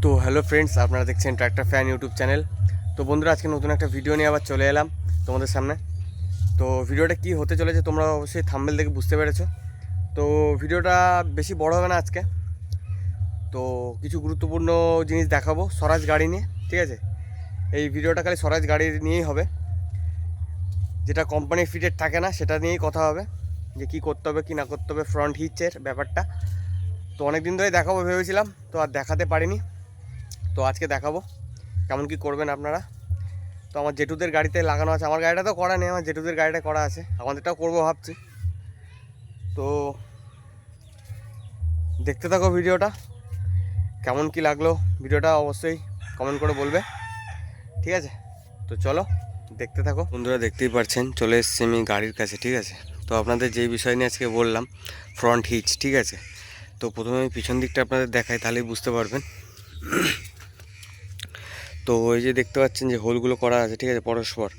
তো hello friends, আপনারা দেখছেন ট্র্যাক্টর ফ্যান ইউটিউব চ্যানেল। তো বন্ধুরা, আজকে নতুন একটা ভিডিও নিয়ে আবার চলে এলাম তোমাদের সামনে। তো ভিডিওটা কি হতে চলেছে তোমরা অবশ্যই থাম্বনেল দেখে বুঝতে পেরেছো। তো ভিডিওটা বেশি বড় হবে না আজকে। তো কিছু গুরুত্বপূর্ণ জিনিস দেখাবো স্বরাজ গাড়ি নিয়ে, ঠিক আছে। এই ভিডিওটা খালি স্বরাজ গাড়ি নিয়েই হবে, যেটা কোম্পানি ফিটেড থাকে না সেটা নিয়েই কথা হবে, যে কী করতে হবে কী না করতে হবে, ফ্রন্ট হিচের ব্যাপারটা। তো অনেক দিন ধরেই দেখাবো ভেবেছিলাম, তো আর দেখাতে পারিনি। তো আজকে দেখাবো কেমন কি করবেন আপনারা। তো আমার জেঠুদের গাড়িতে লাগানো আছে, আমার গাড়িটা তো করা নেই, আমার জেঠুদের গাড়িটা করা আছে, আমাদেরটাও করবো ভাবছি। তো দেখতে থাকো ভিডিওটা, কেমন কি লাগলো ভিডিওটা অবশ্যই কমেন্ট করে বলবে, ঠিক আছে। তো চলো দেখতে থাকো। বন্ধুরা দেখতেই পাচ্ছেন চলে এসেছি আমি গাড়ির কাছে, ঠিক আছে। তো আপনাদের যেই বিষয় নিয়ে আজকে বললাম, ফ্রন্ট হিচ, ঠিক আছে। তো প্রথমে আমি পিছন দিকটা আপনাদের দেখাই, তাহলেই বুঝতে পারবেন। তো এই যে দেখতে পাচ্ছেন যে হোলগুলো করা আছে, ঠিক আছে, পরস্পর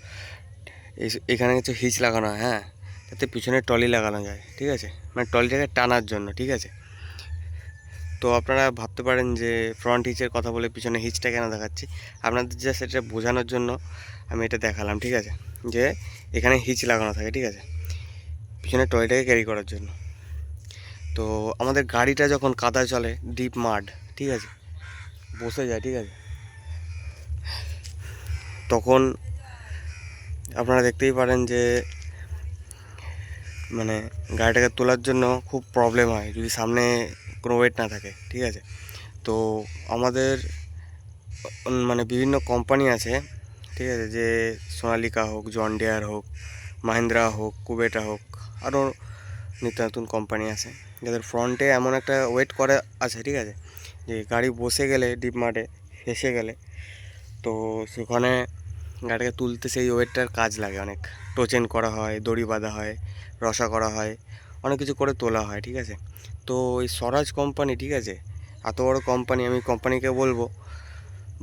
এখানে কিছু হিচ লাগানো হয়, হ্যাঁ, যাতে পিছনে ট্রলি লাগানো যায়, ঠিক আছে, মানে ট্রলিটাকে টানার জন্য, ঠিক আছে। তো আপনারা ভাবতে পারেন যে ফ্রন্ট হিচের কথা বলে পিছনে হিচটা কেন দেখাচ্ছি, আপনাদের জাস্ট এটা বোঝানোর জন্য আমি এটা দেখালাম, ঠিক আছে, যে এখানে হিচ লাগানো থাকে, ঠিক আছে, পিছনে ট্রলিটাকে ক্যারি করার জন্য। তো আমাদের গাড়িটা যখন কাদা চলে, ডিপ মাড, ঠিক আছে, বসে যায়, ঠিক আছে, তখন আপনারা দেখতেই পারেন যে মানে গাড়িটাকে তোলার জন্য খুব প্রবলেম হয় যদি সামনে কোনো ওয়েট না থাকে, ঠিক আছে। তো আমাদের মানে বিভিন্ন কোম্পানি আছে, ঠিক আছে, যে সোনালিকা হোক, জন ডিয়ার হোক, মাহিন্দ্রা হোক, কুবেটা হোক, আরও নিত্য নতুন কোম্পানি আছে, যাদের ফ্রন্টে এমন একটা ওয়েট করে আছে, ঠিক আছে, যে গাড়ি বসে গেলে ডিপ মাঠে ফেসে গেলে, তো সেখানে গাড়িটাকে তুলতে সেই ওয়েটটার কাজ লাগে অনেক। টোচেন করা হয়, দড়ি বাঁধা হয়, রসা করা হয়, অনেক কিছু করে তোলা হয়, ঠিক আছে। তো এই স্বরাজ কোম্পানি, ঠিক আছে, এত বড় কোম্পানি, আমি কোম্পানিকে বলবো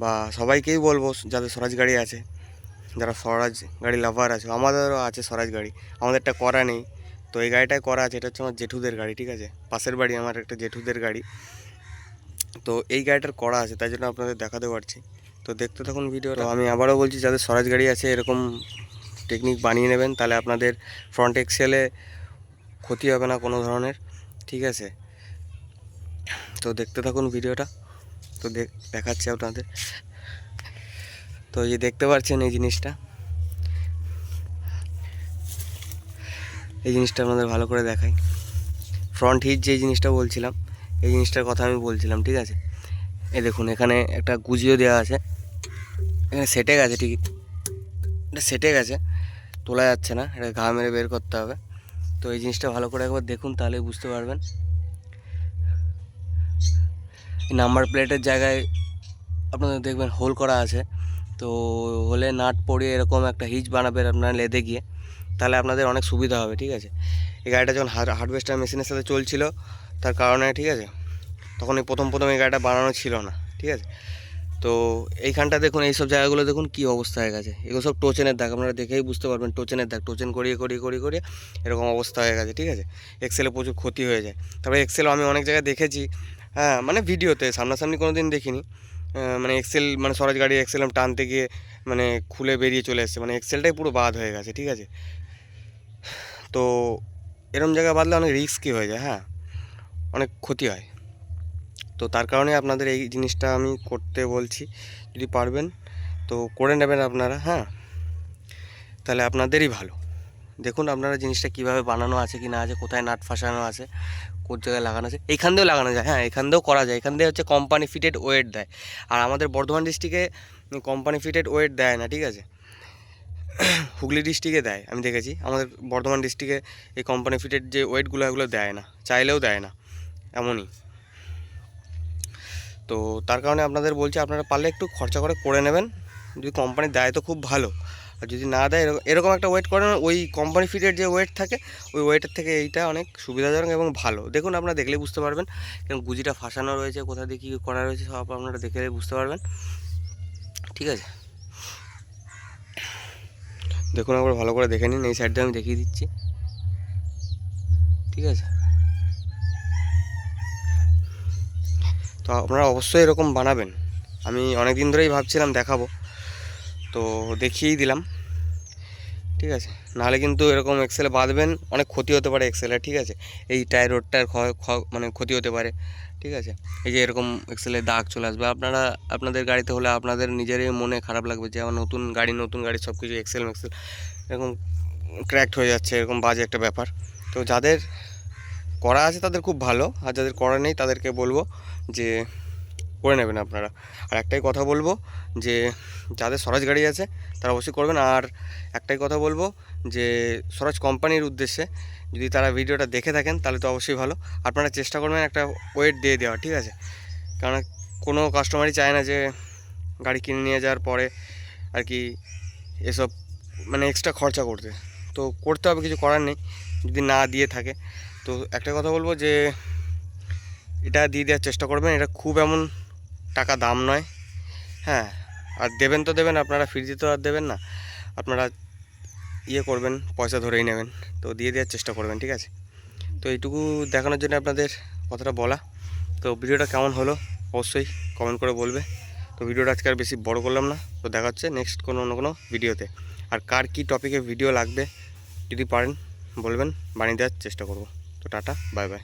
বা সবাইকেই বলবো যাদের স্বরাজ গাড়ি আছে, যারা স্বরাজ গাড়ি লাভার আছে, আমাদেরও আছে স্বরাজ গাড়ি, আমাদেরটা করা নেই। তো এই গাড়িটাই করা আছে, এটা হচ্ছে আমার জেঠুদের গাড়ি, ঠিক আছে, পাশের বাড়ি আমার একটা জেঠুদের গাড়ি। তো এই গাড়িটার করা আছে, তাই জন্য আপনাদের দেখাতে পারছি। তো দেখতে থাকুন ভিডিওটা। আমি আবারও বলছি, যাদের স্বরাজ গাড়ি আছে এরকম টেকনিক বানিয়ে নেবেন, তাহলে আপনাদের ফ্রন্ট এক্সেলে ক্ষতি হবে না কোনো ধরনের, ঠিক আছে। তো দেখতে থাকুন ভিডিওটা। তো দেখাচ্ছি আপনাদের। তো এই যে দেখতে পাচ্ছেন এই জিনিসটা, এই জিনিসটা আপনাদের ভালো করে দেখাই। ফ্রন্ট হিচ যে জিনিসটা বলছিলাম, এই জিনিসটার কথা আমি বলছিলাম, ঠিক আছে। এই দেখুন এখানে একটা গুজিও দেওয়া আছে, এখানে সেটে গেছে, ঠিক এটা সেটে গেছে, তোলা যাচ্ছে না, এটা ঘা মেরে বের করতে হবে। তো এই জিনিসটা ভালো করে একবার দেখুন, তাহলে বুঝতে পারবেন। এই নাম্বার প্লেটের জায়গায় আপনাদের দেখবেন হোল করা আছে, তো হোলে নাট পরিয়ে এরকম একটা হিচ বানাবেন আপনারা লেদে গিয়ে, তাহলে আপনাদের অনেক সুবিধা হবে, ঠিক আছে। এই গাড়িটা যখন হারভেস্টার মেশিনের সাথে চলছিল, তার কারণে, ঠিক আছে, তখন এই প্রথম এই গাড়িটা বানানো ছিল না, ঠিক আছে। তো এইখানটা দেখুন, এইসব জায়গাগুলো দেখুন কী অবস্থা হয়ে গেছে, এগুলো সব টোচেনের দাগ, আপনারা দেখেই বুঝতে পারবেন, টোচেনের দাগ, টোচেন করিয়ে করিয়ে করিয়ে করিয়ে এরকম অবস্থা হয়ে গেছে, ঠিক আছে। এক্সেলে প্রচুর ক্ষতি হয়ে যায়। তারপরে এক্সেলও আমি অনেক জায়গায় দেখেছি, হ্যাঁ, মানে ভিডিওতে, সামনাসামনি কোনো দিন দেখিনি। মানে এক্সেল, মানে স্বরাজ গাড়ি এক্সেল টানতে গিয়ে মানে খুলে বেরিয়ে চলে এসছে, মানে এক্সেলটাই পুরো বাদ হয়ে গেছে, ঠিক আছে। তো এরম জায়গায় বাদলে অনেক রিস্কি হয়ে যায়, হ্যাঁ, অনেক ক্ষতি হয়। তো তার কারণে আপনাদের এই জিনিসটা আমি করতে বলছি, যদি পারবেন তো করে নেবেন আপনারা, হ্যাঁ, তাহলে আপনাদেরই ভালো। দেখুন আপনারা জিনিসটা কীভাবে বানানো আছে কি না আছে, কোথায় নাট ফাঁসানো আছে, কোন জায়গায় লাগানো আছে, এইখান দিয়েও লাগানো যায়, হ্যাঁ, এখান দিয়েও করা যায়, এখান দিয়ে হচ্ছে কোম্পানি ফিটেড ওয়েট দেয়। আর আমাদের বর্ধমান ডিস্ট্রিক্টে কোম্পানি ফিটেড ওয়েট দেয় না, ঠিক আছে, হুগলি ডিস্ট্রিক্টে দেয়, আমি দেখেছি। আমাদের বর্ধমান ডিস্ট্রিক্টে এই কোম্পানি ফিটেড যে ওয়েটগুলো, এগুলো দেয় না, চাইলেও দেয় না, এমনই। তো তার কারণে আপনাদের বলছি, আপনারা পারলে একটু খরচা করে নেবেন, যদি কোম্পানি দেয় তো খুব ভালো, আর যদি না দেয় এরকম একটা ওয়েট করেন, ওই কোম্পানি ফিটের যে ওয়েট থাকে, ওই ওয়েটের থেকে এইটা অনেক সুবিধাজনক এবং ভালো। দেখুন আপনারা দেখলেই বুঝতে পারবেন, কারণ গুজিটা ফাঁসানো রয়েছে, কোথা দিয়ে কী করা রয়েছে, সব আপনারা দেখে বুঝতে পারবেন, ঠিক আছে। দেখুন একবার ভালো করে দেখে নিন, এই সাইডটা আমি দেখিয়ে দিচ্ছি, ঠিক আছে। তো আপনারা অবশ্যই এরকম বানাবেন, আমি অনেক দিন ধরেই ভাবছিলাম দেখাবো, তো দেখিয়েই দিলাম, ঠিক আছে। নাহলে কিন্তু এরকম এক্সেলে বাঁধবেন, অনেক ক্ষতি হতে পারে এক্সেলে, ঠিক আছে। এই টায়ার রোডটার মানে ক্ষতি হতে পারে, ঠিক আছে। এই যে এরকম এক্সেলে দাগ চলে আসবে, আপনাদের গাড়িতে হলে আপনাদের নিজেরই মনে খারাপ লাগবে যে আমার নতুন গাড়ি সব কিছু এক্সেল এরকম ক্র্যাকড হয়ে যাচ্ছে, এরকম বাজে একটা ব্যাপার। তো যাদের করা আছে তাদের খুব ভালো, আর যাদের করা নেই তাদেরকে বলবো যে করে নেবেন আপনারা। আর একটাই কথা বলবো যে যাদের স্বরাজ গাড়ি আছে তারা অবশ্যই করবেন। আর একটাই কথা বলবো যে স্বরাজ কোম্পানির উদ্দেশ্যে, যদি তারা ভিডিওটা দেখে থাকেন তাহলে তো অবশ্যই ভালো, আপনারা চেষ্টা করবেন একটা ওয়েট দিয়ে দেওয়া, ঠিক আছে। কারণ কোনো কাস্টমারই চায় না যে গাড়ি কিনে নিয়ে যাওয়ার পরে আর কি এসব মানে এক্সট্রা খরচা করতে, তো করতে হবে, কিছু করার নেই যদি না দিয়ে থাকে। তো একটা কথা বলবো যে এটা দিয়ে দেওয়ার চেষ্টা করবেন, এটা খুব এমন টাকা দাম নয়, হ্যাঁ। আর দেবেন তো দেবেন, আপনারা ফ্রিতে তো আর দেবেন না, আপনারা করবেন, পয়সা ধরেই নেবেন, তো দিয়ে দেওয়ার চেষ্টা করবেন, ঠিক আছে। তো এইটুকু দেখানোর জন্য আপনাদের কথাটা বলা। তো ভিডিওটা কেমন হলো অবশ্যই কমেন্ট করে বলবে। তো ভিডিওটা আজকে আর বেশি বড় করলাম না, তো দেখা হচ্ছে নেক্সট অন্য কোনো ভিডিওতে। আর কার কী টপিকে ভিডিও লাগবে যদি পারেন বলবেন, বানিয়ে দেওয়ার চেষ্টা করব। তো টাটা, বাই বাই।